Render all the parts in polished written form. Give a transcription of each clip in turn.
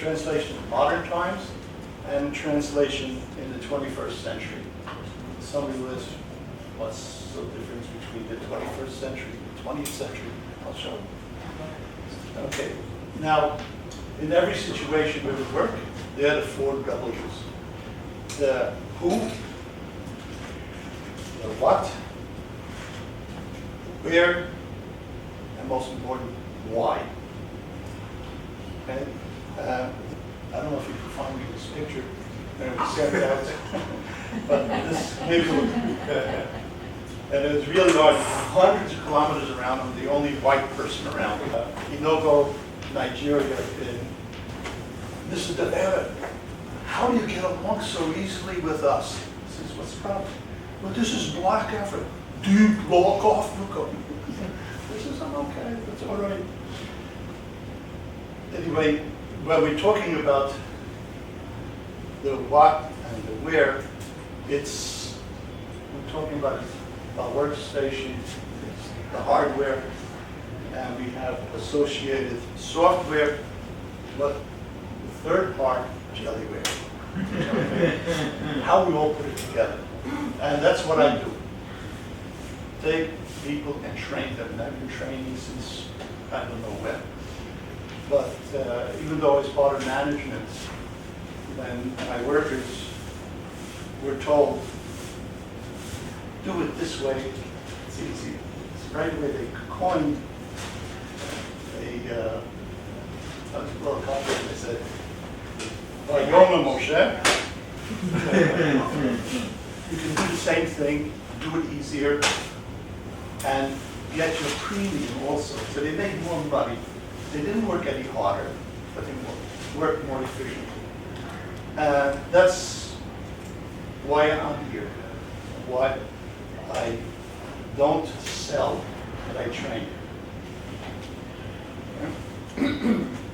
translation in modern times and translation in the 21st century. Somebody who asks, what's the difference between the 21st century and the 20th century? I'll show you. Okay, now, in every situation where we work, there are the four W's. The who, the what, where, and most important, why. Okay? I don't know if you can find me this picture, and we sent it out, but this maybe will, and it's really hard. Hundreds of kilometers around, I'm the only white person around. Inogo, Nigeria, and this is the matter. How do you get along so easily with us? He says, what's the problem? Well, this is black Africa. Dude, walk off, look up. This is, I'm okay, that's all right. Anyway, when we're talking about the what and the where, we're talking about a workstation, it's the hardware, and we have associated software, but the third part, jellyware. How we all put it together. And that's what I do. Take people and train them. And I've been training since I don't know when. But even though it's part of management, when my workers were told, do it this way, it's easy. It's right away they coined a World Cup, they said, Vayoma Moshe. You can do the same thing, do it easier, and get your premium also. So they made more money. They didn't work any harder, but they worked more efficiently. And that's why I'm here. Why I don't sell, but I train.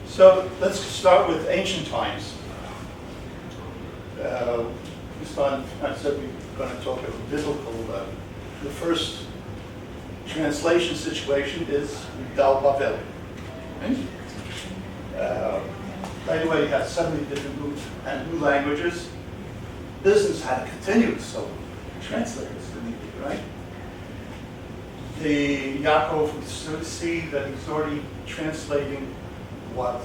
So let's start with ancient times. I said we're going to talk about biblical. The first translation situation is Dal Bavel. Right away, you had 70 different new languages. Business had to continue, so translators needed, right? The Yaakov would see that he's already translating what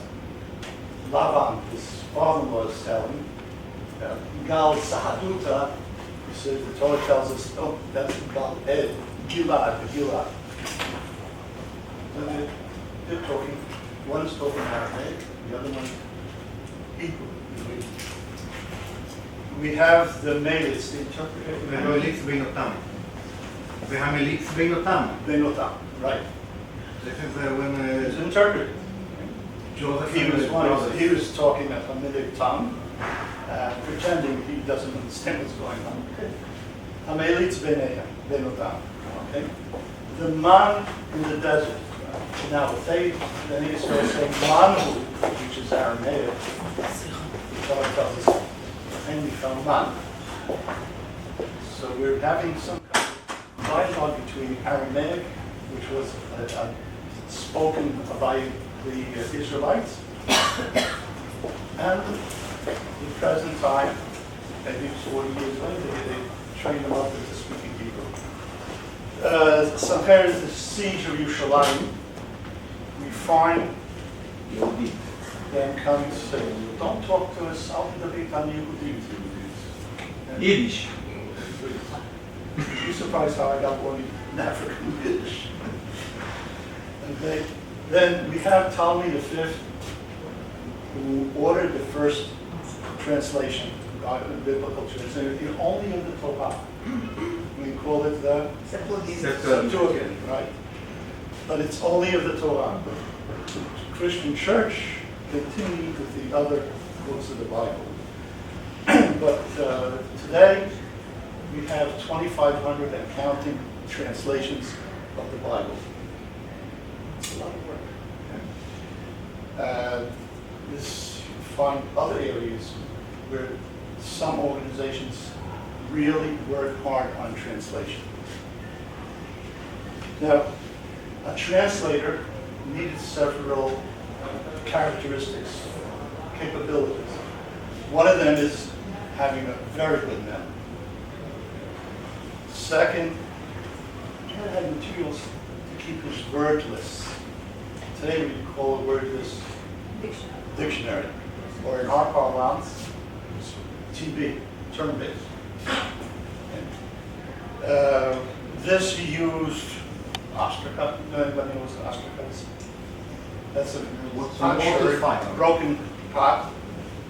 Lavan, his father-in-law, is telling. Gal Sahaduta, so the Torah tells us, oh, that's Gal Ed, Gilad, Gilad. And they're talking, one is talking Aramaic, the other one Hebrew. We have the Melitz, the interpreter. Benotam, right. This is when It's interpreted. Joseph He was talking a Hamitic tongue, pretending he doesn't understand what's going on. Hamelitz Benotam. Okay? The man in the desert. Now, if then he starts saying Manu, which is Aramaic, the Torah tells us, and we found man. So we're having some kind of dialogue between Aramaic, which was spoken by the Israelites, and in present time, maybe 40 years later, they trained them up into speaking Hebrew. Compared to the siege of Yerushalayim, we find them coming to say, don't talk to us, I'll be the Beit Yehudi. Yiddish. You're surprised how I got one in African Yiddish. Okay. Then we have Ptolemy V, who ordered the first translation, biblical translation, only of the Torah. We call it the Septuagint, right? But it's only of the Torah. The Christian Church continued with the other books of the Bible. But today, we have 2,500 and counting translations of the Bible. It's a lot of work. You find other areas where some organizations really work hard on translation. Now, a translator needed several characteristics. capabilities. One of them is having a very good memory. Second, he had materials to keep his word list. Today we call it word list dictionary, or in our parlance, TB, term-based. This he used ostraca. Anybody knows ostracas? That's a What's pot an sherry, ostraca? broken pot,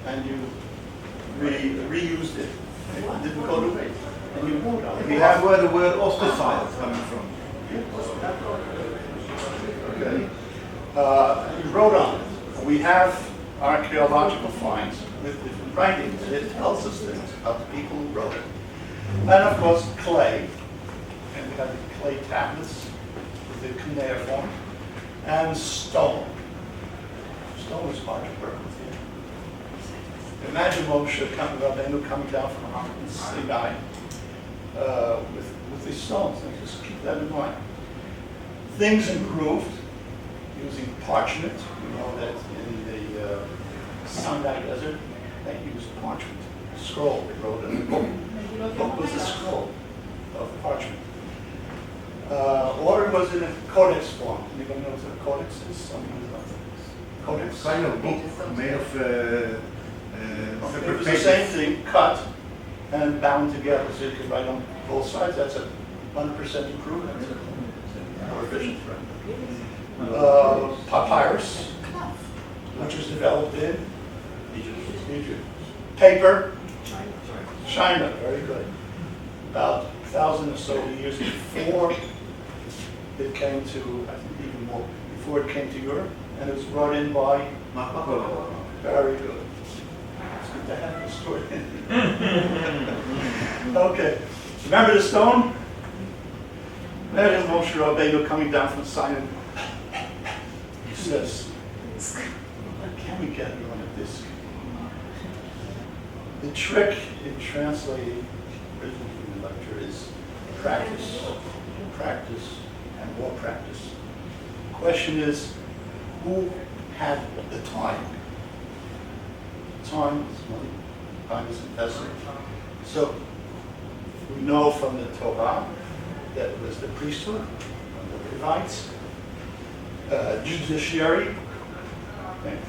and you reused it. It didn't go to waste. And you wrote on it. We That's have where the word ostracize is coming from. Okay. You wrote on it. We have archaeological finds with different writings. It tells us things about the people who wrote it. And of course, clay. And we have the clay tablets with the cuneiform. And stone. Stone is hard to work with here. Imagine Moshe Rabbeinu coming down from Mount Sinai with these stones. And just keep that in mind. Things improved using parchment. You know that in the Sinai desert, they used parchment. Scroll, they wrote in the book. The book was a scroll of parchment. Or it was in a codex form. Anybody knows what a codex is? Something like that. Codex? Kind of book made of It separate was the pages. same thing, cut and bound together, so you could write on both sides. That's a 100% improvement. More efficient. Papyrus, which was developed in Egypt. Paper, China, very good. About 1,000 or so years before it came to, I think even more, before it came to Europe, and it was brought in by Marco Polo. very good. It's good to have the story. Okay. Remember the stone? Imagine Moshe Rabbeinu coming down from Sinai. He says, can we get you on a disc? The trick in translating written human lecture is practice, practice, and more practice. The question is, who had the time? Time is money. Time is investment. So we know from the Torah that it was the priesthood, the Levites, judiciary.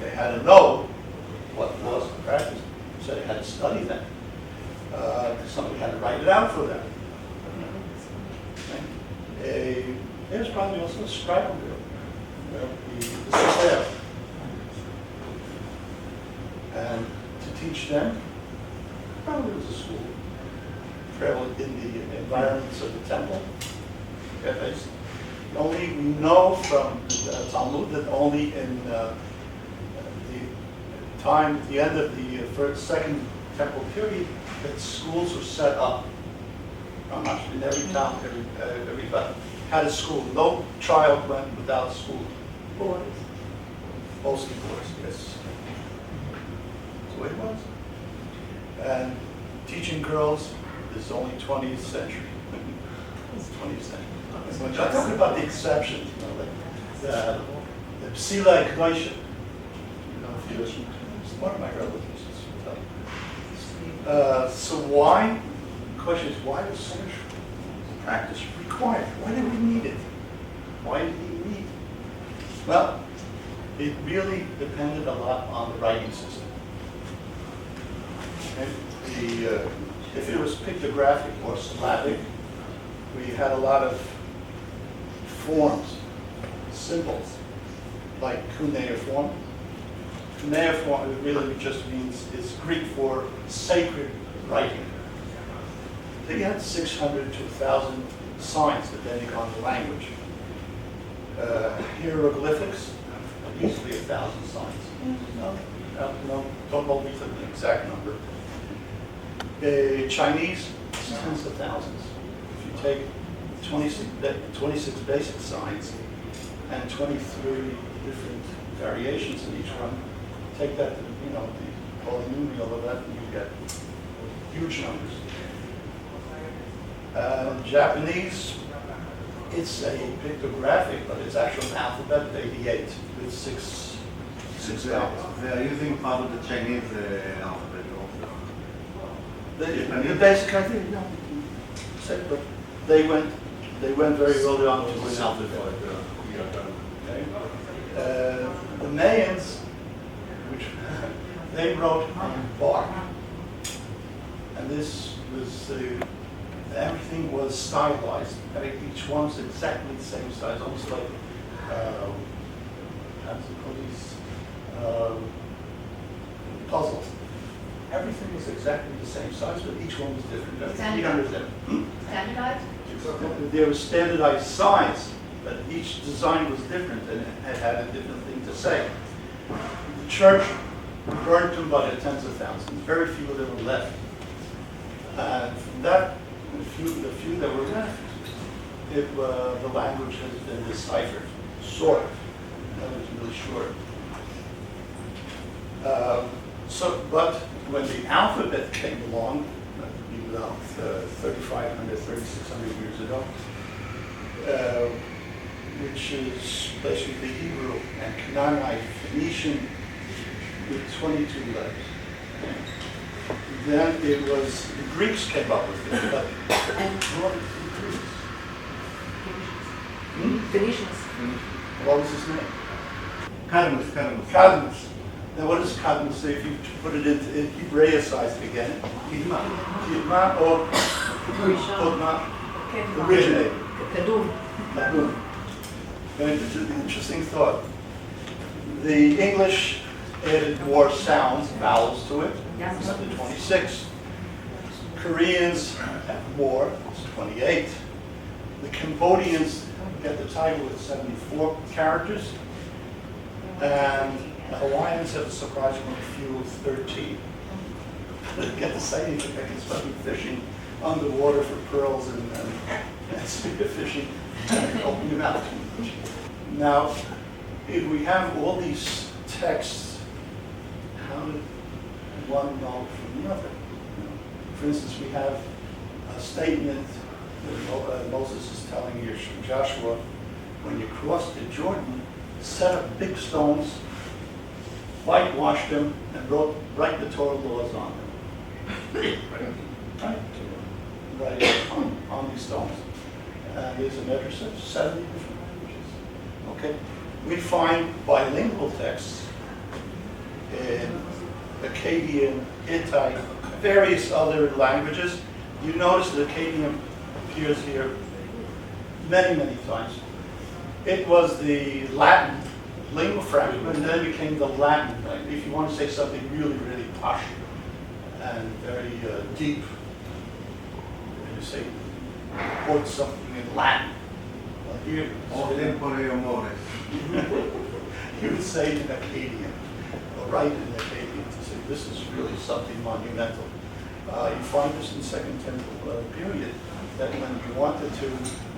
They had to know what laws to practice, so they had to study them. Somebody had to write it out for them. There's probably also a scribe girl, the Sopher. And to teach them, probably was a school. Traveled in the environments of the temple. Cafes. Only we know from the Talmud that only in the end of the second temple period, that schools were set up. In every town, everybody had a school. No child went without school. Boys. Mostly boys, yes. That's the way it was. And teaching girls is only 20th century. It's 20th century. I'm talking about the exceptions, you know, like the Psila Ekdoisha. You know, if you it's one of my relatives. So why? The question is, why was so much practice required? Why did we need it? Why did we need it? Well, it really depended a lot on the writing system. And if it was pictographic or syllabic, we had a lot of forms, symbols, like cuneiform. Cuneiform, it really just means, it's Greek for sacred writing. They had 600 to 1,000 signs, depending on the language. Hieroglyphics, easily 1,000 signs. No, don't hold me to the exact number. Chinese, tens of thousands. If you take 26 basic signs and 23 different variations in each one, take that to, the polynomial of that, and you get huge numbers. Japanese, it's a pictographic, but it's actually an alphabet of 88 with 6,000. They are using part of the Chinese alphabet also. The basic idea, no. But they went very early on to an alphabet. Okay. The Mayans, which they wrote on bark, and this was everything was stylized. I mean, each one's exactly the same size, almost like how do you call these puzzles. Everything was exactly the same size, but each one was different. That's 300 of them. Standardized? There was standardized size, but each design was different and it had a different thing to say. The church burned them by the tens of thousands. Very few of them were left. And from that, the few that were left, the language has been deciphered, sort of. That was really short. But when the alphabet came along, about 3,500, 3,600 years ago, which is basically Hebrew and Canaanite, Phoenician, with 22 letters. Then it was, the Greeks came up with it, but what is the Greeks? Phoenicians. What was his name? Cadmus. Cadmus. Now what does Cadmus say if you put it into Hebraicized again? Kidma or Kodma originated. Kadum. Nahum. Very interesting thought. The English added more sounds, vowels to it. It's up to 26. Koreans have more, it's 28. The Cambodians get the title with 74 characters. And the Hawaiians have a surprisingly few of 13. They get the same thing, they can start fishing underwater for pearls and spear fishing and open them out. Now, if we have all these texts, how did one know from the other? For instance, we have a statement that Moses is telling Joshua, when you cross the Jordan, set up big stones, whitewash them, and write the Torah laws on them. Right on these stones. And there's a measure of 70 different languages. Okay? We find bilingual texts in Akkadian, Hittite, various other languages. You notice that Akkadian appears here many, many times. It was the Latin lingua franca, and then it became the Latin. If you want to say something really, really posh and very deep, you say, quote something in Latin. Well, here, you would say it in Akkadian, or write it in Akkadian to say this is really something monumental. You find this in Second Temple period, that when you wanted to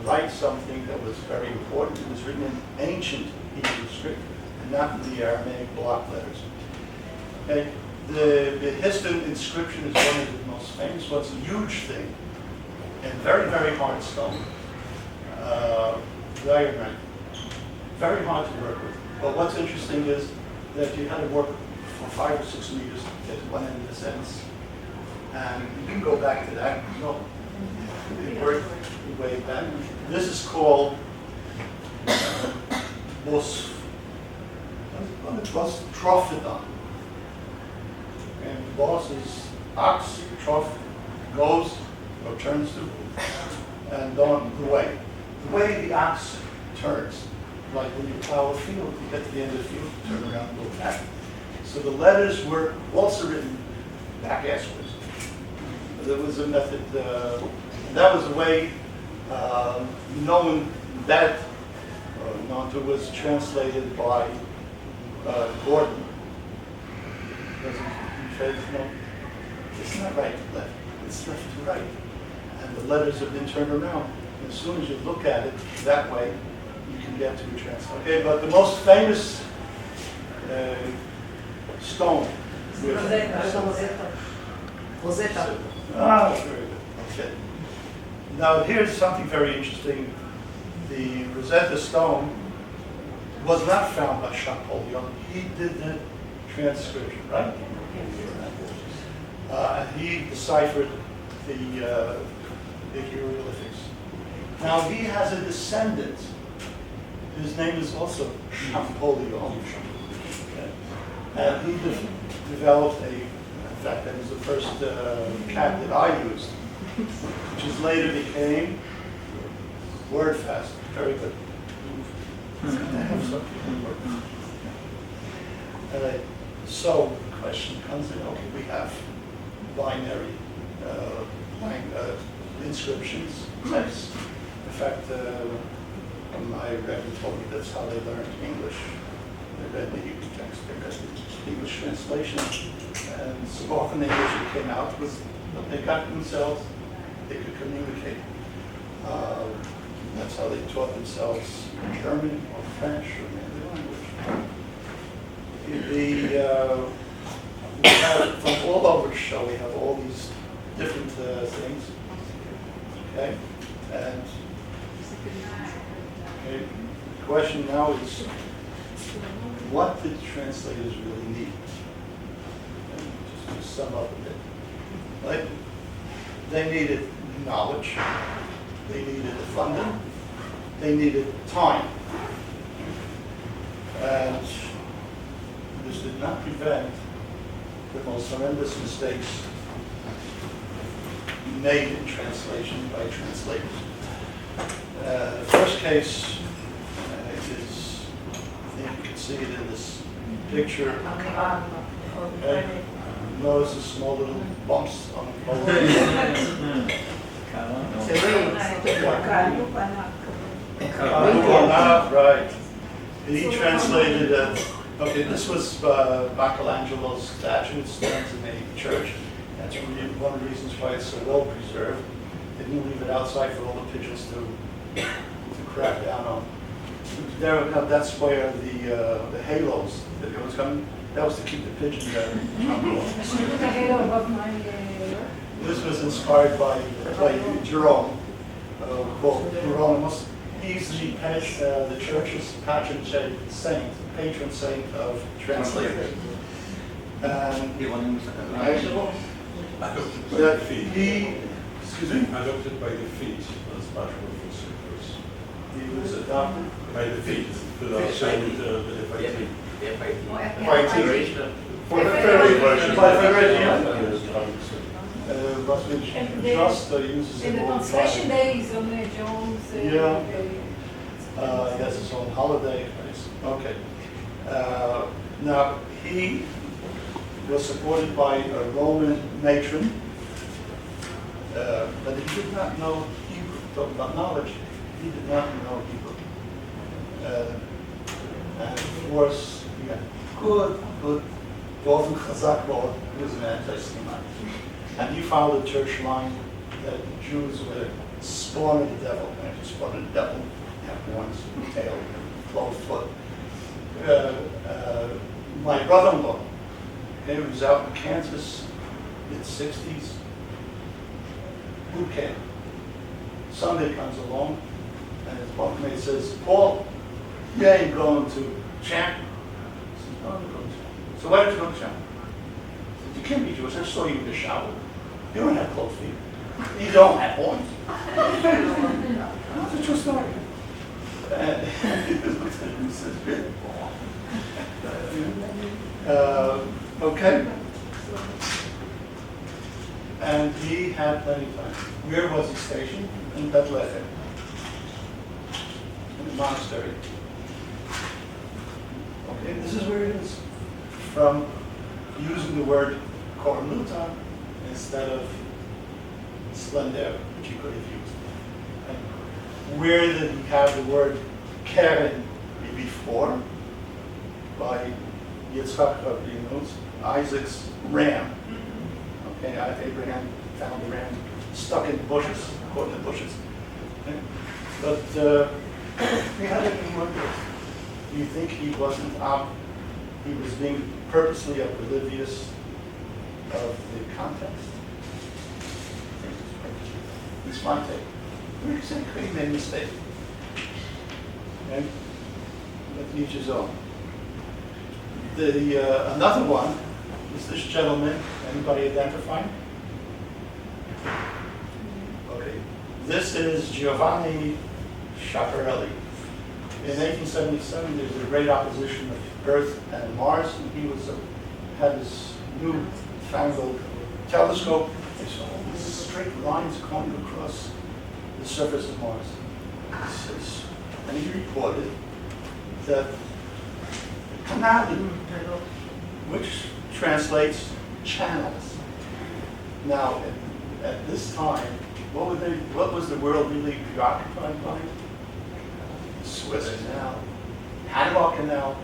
write something that was very important, it was written in ancient Hebrew script, and not in the Aramaic block letters. Okay? The Histon inscription is one of the most famous ones, a huge thing, and very, very hard stone. Very hard to work with. But what's interesting is that you had to work for 5 or 6 meters to get one end of the sentence. And you can go back to that. No, it worked way back. This is called Trophodon. And boss is ox, troph, goes or turns to, and don, the way. The way the ox turns, like when you plow a field, you get to the end of the field, turn around and go back. So the letters were also written back asswards. There was a method, that was the way known that Nanta was translated by Gordon. Because he says, no, it's not right to left, it's left to right. And the letters have been turned around. As soon as you look at it that way, you can get to a translation. Okay, but the most famous stone. Rosetta. Ah, very good. Okay. Now here's something very interesting. The Rosetta Stone was not found by Champollion. He did the transcription, right? He deciphered the hieroglyphics. Now he has a descendant. His name is also Champollion. Okay. And he developed in fact, that was the first cat that I used, which is later became WordFast. Very good. I have some people so the question comes in, okay, we have binary inscriptions, text. In fact, my rabbi told me that's how they learned English. They read the Hebrew text, they read the English translation, and so often the English that came out was what they got themselves, they could communicate. That's how they taught themselves German or French or any language. We have from all over the show, we have all these different things. Okay? And okay, the question now is, what did translators really need? And just to sum up a bit. Right? They needed knowledge. They needed funding. They needed time. And this did not prevent the most horrendous mistakes made in translation by translators. The first case is, I think you can see it in this picture. Okay. Notice the small little bumps on the pole. Right. He translated, okay, this was Michelangelo's statue. It stands in a church. That's one of the reasons why it's so well preserved. They didn't leave it outside for all the pigeons to crack down on. There, that's where the halos that it was coming. That was to keep the pigeons out. This was inspired by Jerome, called Hieronymus. He's the church's patron saint, patron saint of translators. And excuse me? Adopted by the feet as patron of the circus. He was adopted By the feet, the FIT. for the Federation. Just uses In it the all the translation time. days on John's. Yeah. He has his own holiday place. Okay. Now, he was supported by a Roman matron, but he did not know Hebrew. Talk about knowledge, he did not know Hebrew. And of course, he had good, Golden Chazak Lord, who was an anti-Semite. And he followed the church line that the Jews were spawn of the devil. And if you spawn of the devil, you have horns, tail, closed foot. My brother-in-law, okay, who was out in Kansas, mid-60s, boot camp. Sunday comes along, and his bunkmate says, "Paul, you ain't going to Champ." He says, "No, I'm going to Champ." "So why don't you go to Champ?" He said, "You can't be Jewish. I saw you in the shower. You don't have closed feet. You don't have horns." That's a true story. And he says, "Really?" Okay. And he had plenty of time. Where was he stationed? In Bethlehem, in the monastery. Okay, this is where it is. From using the word kornuta instead of splendor, which he could have used. And where did he have the word Karen before? By Yitzchak Rabbeinu, Isaac's ram. Okay, Abraham found the ram stuck in bushes, caught in the bushes. Okay? But he had it in one place. Do you think he wasn't he was being purposely oblivious of the context? It's my take. We say he made a mistake. Okay? But each his own. The another one is this gentleman. Anybody identifying? Okay. This is Giovanni Schiaparelli. In 1877, there was a great opposition of Earth and Mars, and he had this new fangled telescope. They saw all these straight lines going across the surface of Mars. And he reported that canali, which translates channels. Now, at this time, what was the world really preoccupied by? Suez Canal, Panama Canal.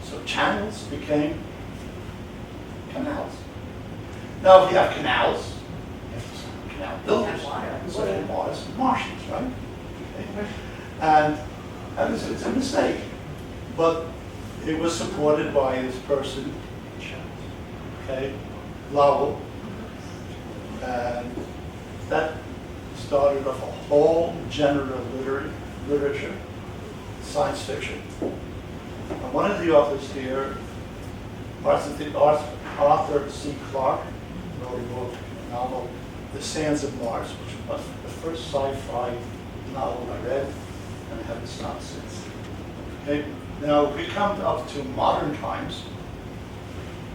So channels became canals. Now, if you have canals, you have some canal builders. water. So in Mars, Martians, right? Okay. And it's a mistake. But it was supported by this person, okay, Lowell, and that started off a whole genre of literature, science fiction. And one of the authors here, Arthur C. Clarke, wrote a novel, The Sands of Mars, which was the first sci-fi novel I read, and I haven't stopped since. Okay? Now, we come up to modern times.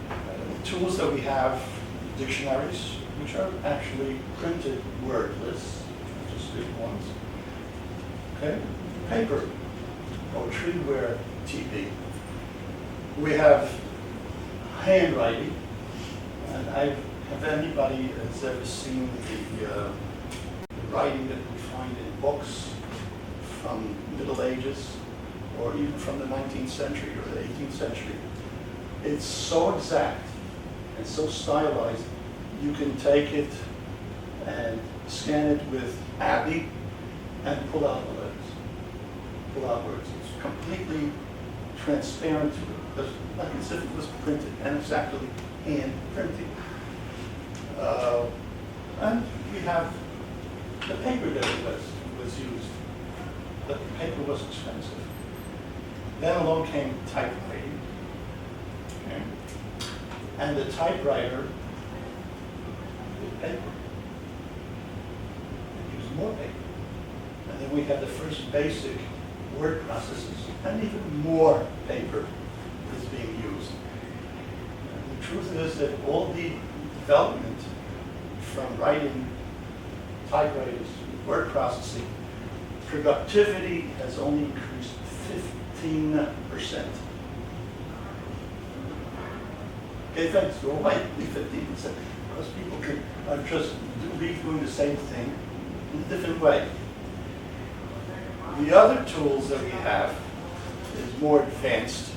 The tools that we have, dictionaries, which are actually printed word lists, just big ones. Okay? Paper, treeware, TB. We have handwriting, and have anybody that's ever seen the writing that we find in books from Middle Ages, or even from the 19th century or the 18th century? It's so exact and so stylized, you can take it and scan it with Abby and pull out the letters, pull out words. It's completely transparent, like as if it was printed, and it's actually hand printing. And we have the paper that was used, but the paper was expensive. Then along came typewriting, okay? And the typewriter with paper. It used more paper. And then we had the first basic word processes, and even more paper is being used. And the truth is that all the development from writing, typewriters, word processing, productivity has only increased 15%. Okay, thanks. Well, why 15%? Because people are just doing the same thing in a different way. The other tools that we have is more advanced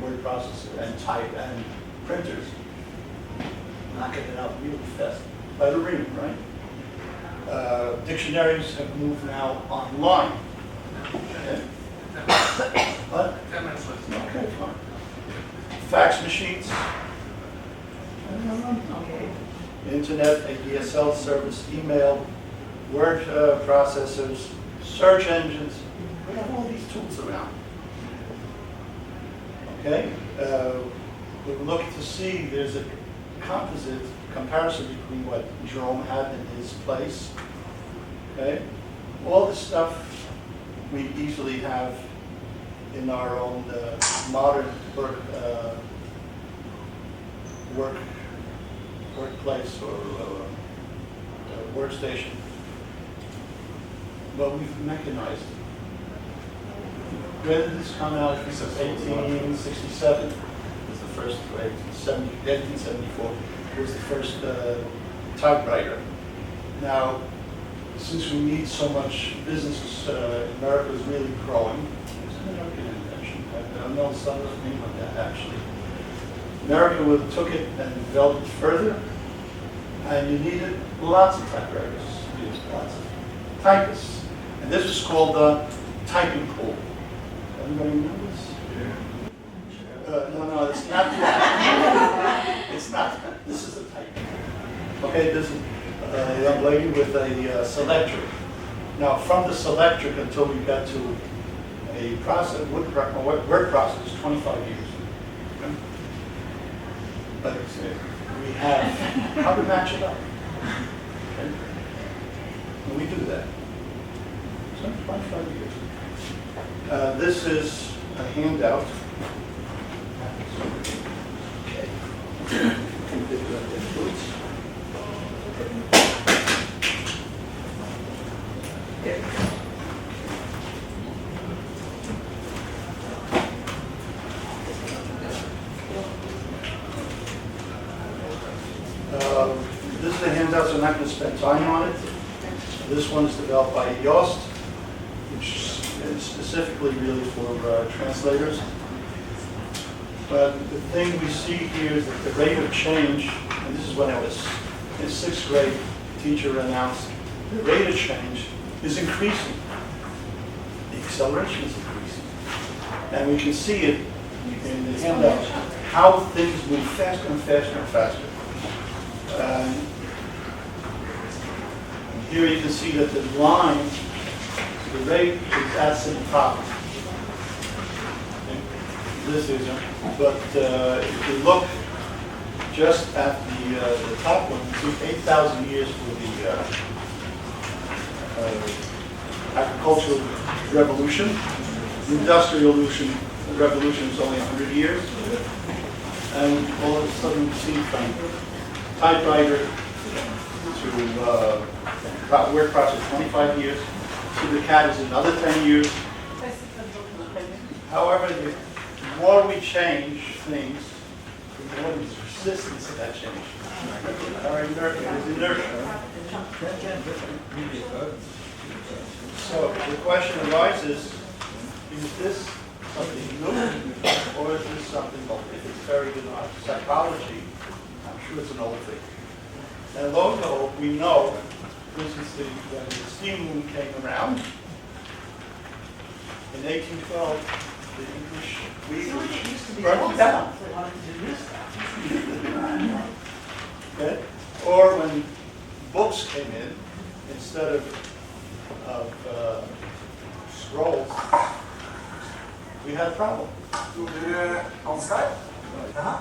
word processor and type and printers. Knocking it out really fast. By the ream, right? Dictionaries have moved now online. Okay. What? 10 minutes left. Okay, fine. Fax machines. Okay. Internet, ADSL service, email, word processors, search engines. We have all these tools around. Okay? We're looking to see there's a comparison between what Jerome had in his place. Okay? All this stuff we easily have in our own modern workplace or workstation. But we've mechanized it. When did this come out? I think it was 1867 was the first, 1874 was the first typewriter. Now, since we need so much business, America is really growing. It's an American invention. I don't know some of the name of that actually. America took it and developed it further, and you needed lots of typewriters. You needed lots of typists. And this was called the typing pool. Everybody remember this? No, it's not that. It's not. This is a typing. Okay, this is a young lady with a selector. Now, from the Selectric until we got to a process, word process, 25 years. Okay? But we have how to match it up. Okay? And we do that. So 25 years. This is a handout. Okay. This is a handout, so I'm not going to spend time on it. This one is developed by Yost, which is specifically really for translators. But the thing we see here is that the rate of change, and this is when I was in 6th grade, the teacher announced the rate of change is increasing. The acceleration is increasing. And we can see it in the handout, how things move faster and faster and faster. Here you can see that the line, the rate is at the top. This isn't, but if you look just at the top one, you see 8,000 years for the agricultural revolution. The industrial revolution is only 100 years. And all of a sudden you see from typewriter to word process 25 years, to the cat is another 10 years. However, the more we change things, the more there's resistance to that change. Our inertia. So the question arises, is this something new, or is this something old? If it's very good in psychology, I'm sure it's an old thing. And lo and behold, we know this is when the steam loom came around. In 1812, the English burned it down. Okay? Or when books came in, instead of scrolls, we had a problem. Tror du Ansgar? Jaha.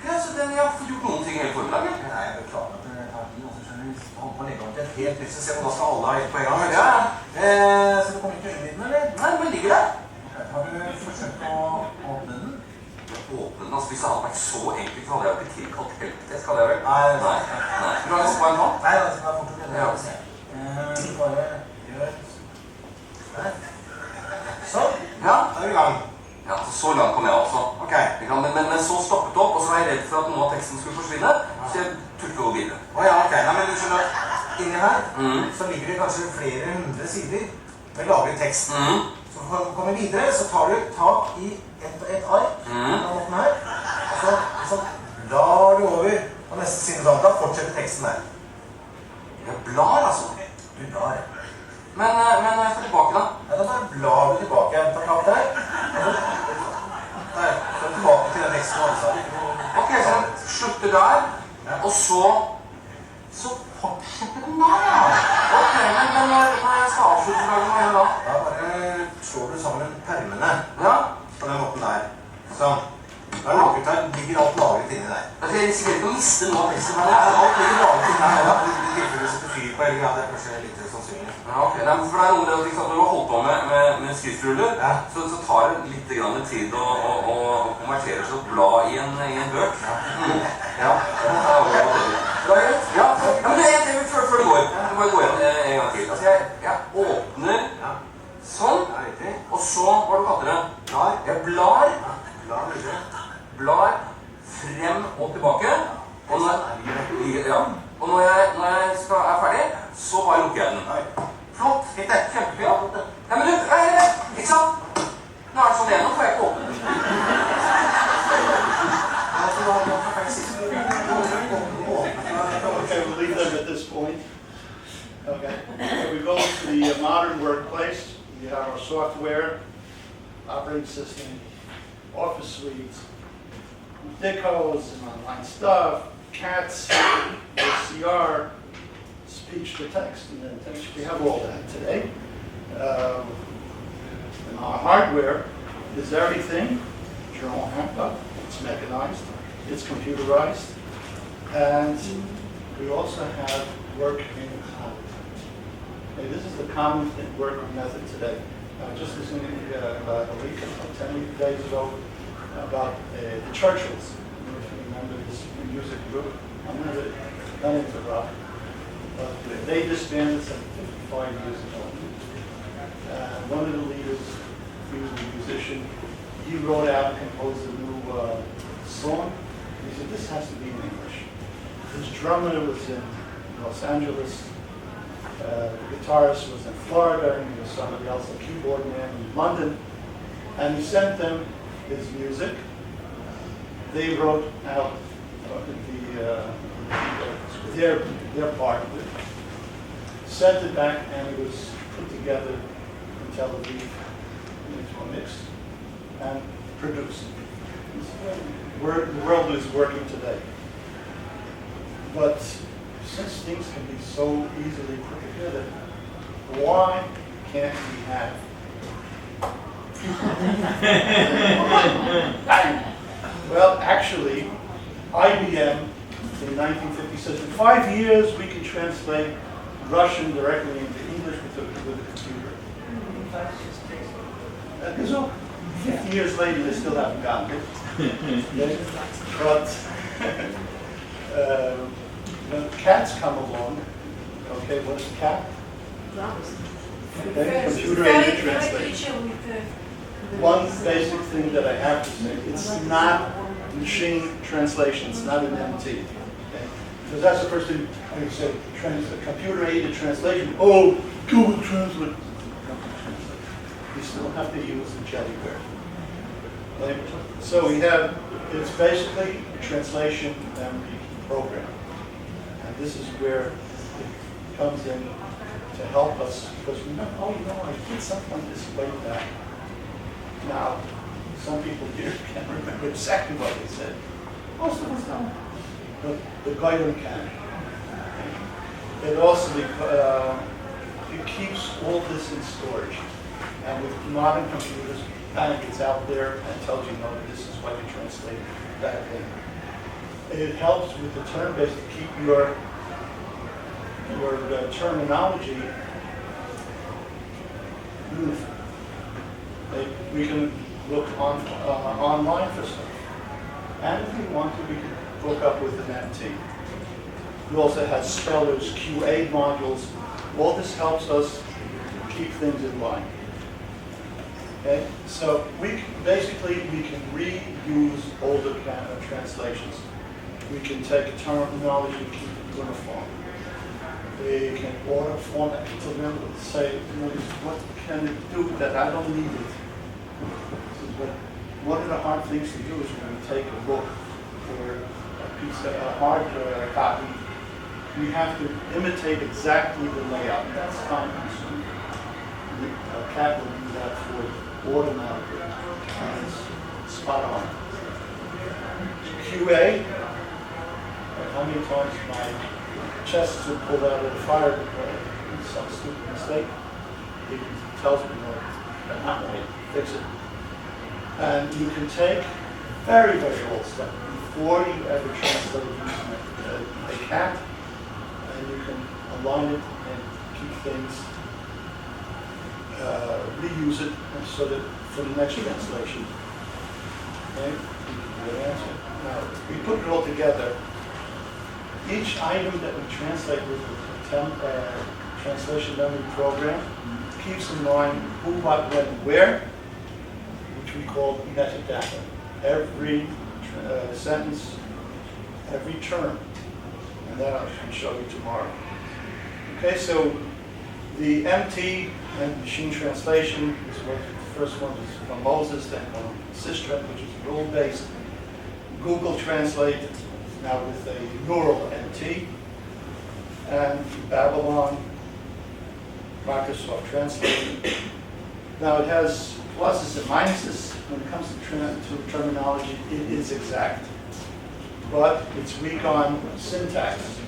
Ja, så den har fått gjort noen ting helt formiddag. Nei, jeg beklager at det tar tid. Også skjønner vi holder på å legge om til et helt nytt system, og da skal alle ha ett på en gang. Ja. Så du kommer ikke inn i den, eller? Nei, den ligger der. Har du forsøkt å åpne den? Åpne den? Altså, hvis det hadde vært så enkelt, så hadde jeg jo ikke tilkalt helpetest, hadde jeg vel? Nei. Du har lyst på en hånd? Nei, det skal være fort å gjøre det. Du bare gjør der. Sånn. Ja, da er vi i gang. Ja, så langt kom jeg også. Ok. Men så stoppet det opp, og så var jeg redd for at noe av teksten skulle forsvinne, så jeg turte å gå videre. Ja, ok. Nei, men du skjønner, inni her, så ligger det kanskje flere 100 sider med lagret tekst. Så for å komme videre, så tar du tak i et ark, denne måten her, og så blar du over på neste side sånn, da fortsetter teksten der. Jeg blar, altså. Du blar. Men jeg får tilbake da. Ja, da blar du tilbake. Ta tak der. Der, så tilbake til den teksten også. Ok, så den slutter der, og så fortsetter den der. Ok, men når jeg skal avslutte dagen, hva gjør jeg da? Da bare slår du sammen permene. Ja. På den måten der. Sånn. Da er lagret her, ligger alt lagret inni der. Jeg risikerer ikke å miste noe av teksten her. Ja, alt ligger lagret inni her. Ja, det tilfeller setter fyr på, eller ja, det er kanskje litt sannsynlig. Ja, ok. Nei, for det er noe med at når du har holdt på med skriftruller, så tar det litt tid å konvertere seg og bla i en bøk. Ja. Bra gjort? Ja, men det er før det går. Jeg må gå igjen en gang til. Altså, jeg åpner sånn, og så, hva du kaller det? Blar. Jeg blar. Blar frem og tilbake, og når jeg er ferdig, så bare lukker jeg den. Flott, kjempefint. Ja, men du, ikke sant? Nå er det sånn igjen, nå får jeg ikke åpne den. Okay, we'll leave them at this point. Okay, so we go to the modern workplace. We have our software, operating system, office suites, DICOs and online stuff, CATS, OCR, speech to text and then text. We have all that today. And our hardware is everything. Journal Handbook. It's mechanized. It's computerized. And we also have work in the cloud. Okay, this is the common work method today. Just listening about a week, 10 days ago, about the Churchills. I don't know if you remember this music group. I'm not into rock. But they disbanded some 55 years ago. One of the leaders, he was a musician, he wrote out and composed a new song. He said, this has to be in English. His drummer was in Los Angeles. The guitarist was in Florida, and he was somebody else, a keyboard man in London. And he sent them his music. They wrote out their part of it, sent it back, and it was put together in Tel Aviv into a mix and produced. The world is working today. But since things can be so easily put together, why can't we have? Well, actually, IBM in 1950 says in 5 years we can translate Russian directly into English with a computer. So 50 years later, they still haven't gotten it. Okay? But when cats come along, okay, what is a cat? Okay, computer-aided translation. One basic thing that I have to say, it's not machine translation, it's not an MT. Okay? Because that's the first thing I say, computer-aided translation. Oh, Google Translate. You still have to use the Jellyware. Okay? So we have, it's basically a translation MT program. And this is where it comes in to help us, because we know, oh, you know, I did something like this way back. Now, some people here can't remember exactly what they said. Most of us don't. But the guidance can. It also it keeps all this in storage. And with modern computers, it's out there and tells you, no, this is what you translate back in. It helps with the term base to keep your terminology uniform. We can look online for stuff. And if we want to, we can hook up with an MT. We also have spellers, QA modules. All this helps us keep things in line. Okay? So we can reuse older translations. We can take terminology and keep it uniform. We can order format to them and say, what can it do that I don't need it? But one of the hard things to do is when we take a book or a hard copy, we have to imitate exactly the layout. That's time consuming. A cat will do that for you automatically. And it's spot on. QA, how many times my chest has been pulled out of the fire because some stupid mistake? It tells me, no, that's not right, fix it. And you can take very, very old stuff before you ever translate using a cat, and you can align it and keep things, reuse it so that for the next translation. Okay? Good answer. Now, we put it all together. Each item that we translate with the translation memory program keeps in mind who, what, when, where, which we call metadata. Every sentence, every term, and that I can show you tomorrow. Okay, so the MT and machine translation is what the first one is from Moses, then from System, which is rule-based. Google Translate, now with a neural MT, and Babylon, Microsoft Translate. Now it has pluses and minuses. When it comes to terminology, it is exact, but it's weak on syntax.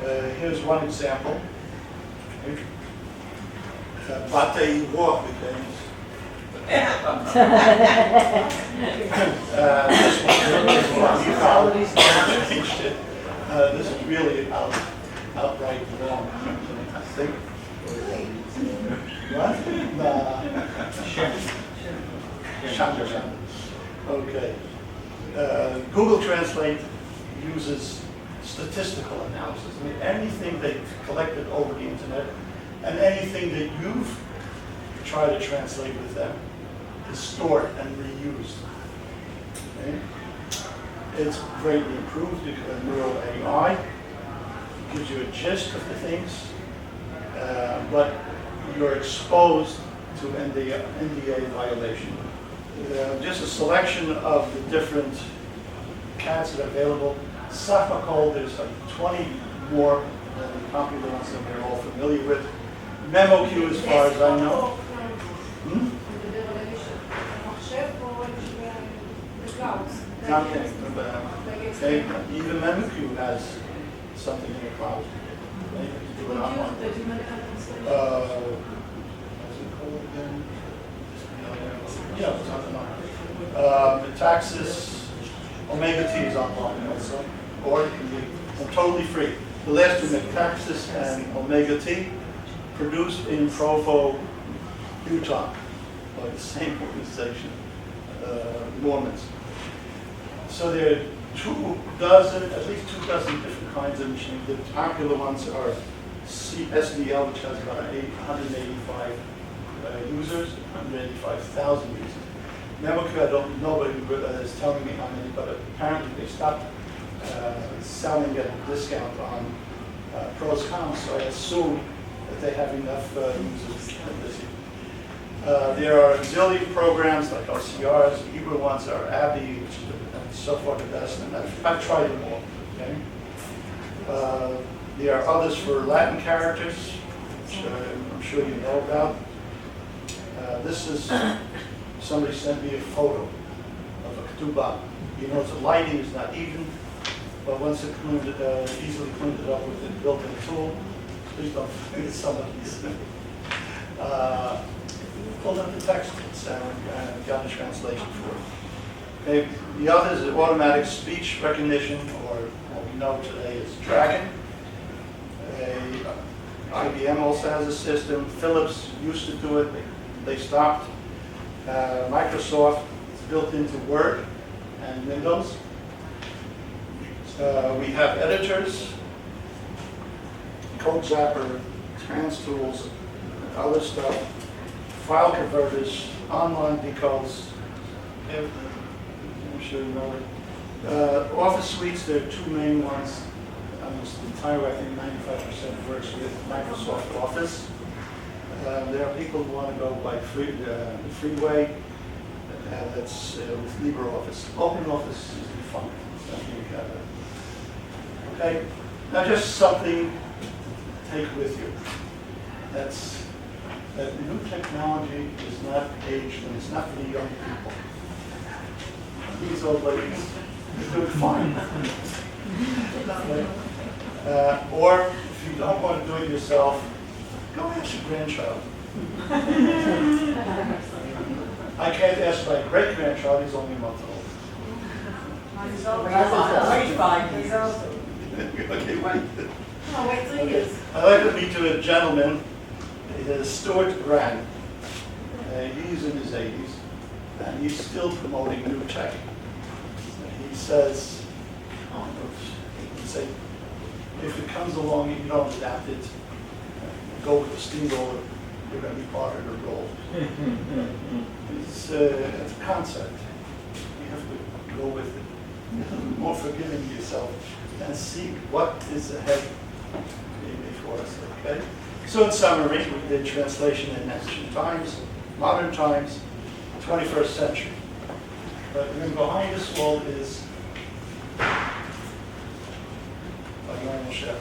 Here's one example. Bate Iwo becomes. This one changed it. This is really outright wrong, I think. What? Shanda. Okay. Google Translate uses statistical analysis. I mean, anything they've collected over the internet and anything that you've tried to translate with them is stored and reused. Okay? It's greatly improved because of neural AI. It gives you a gist of the things, but you're exposed to NDA violation. Just a selection of the different cats that are available. Safacol, there's like 20 more than the popular ones that we're all familiar with. MemoQ, as far as I know. Okay, even MemoQ has something in the cloud. Right? You do it online. What's it called again? Yeah, it's online. Metaxas, Omega T is online also, or it can be totally free. The last two, Metaxas and Omega T, produced in Provo, Utah, by the same organization, Mormons. So there are at least 2 dozen different kinds of machines. The popular ones are SDL, which has about 185 users, 185,000 users. MemoQ, I don't know, nobody is telling me how many, but apparently they stopped selling at a discount on ProsCom, so I assume that they have enough users. There are auxiliary programs like OCRs. The Hebrew ones are Abby, which is so far the best, and I've tried them all. Okay? There are others for Latin characters, which I'm sure you know about. This is, somebody sent me a photo of a ketubah. You know, the lighting is not even, but once it easily cleaned it up with a built-in tool. Please don't forget somebody's. Pulled up the text and got a translation for it. Okay. The other is automatic speech recognition, or what we know today is Dragon. IBM also has a system. Philips used to do it. They stopped. Microsoft, it's built into Word and Windows. We have editors, Code Zapper, Trans Tools, other stuff. File converters, online decodes. I'm sure you know it. Office suites, there are 2 main ones. Almost the entire, I think 95% works with Microsoft Office. There are people who want to go by the freeway. That's with LibreOffice. OpenOffice is defunct. Okay, now just something to take with you. That new technology is not aged, and it's not for the young people. These old ladies, they're doing fine. Okay. Or if you don't want to do it yourself, go ask your grandchild. I can't ask my great-grandchild, he's only a month old. He's fine. Okay, wait. Oh, wait till he is. I'd like to meet you a gentleman, Stuart Grant. He's in his 80s, and he's still promoting new tech. He says, if it comes along and you don't adapt it, go with the steamroller, you're going to be part of the role. It's a concept. You have to go with it. More forgiving yourself and see what is ahead before us. Okay. So in summary, we did translation in ancient times, modern times, 21st century. But then behind this wall is a normal chef.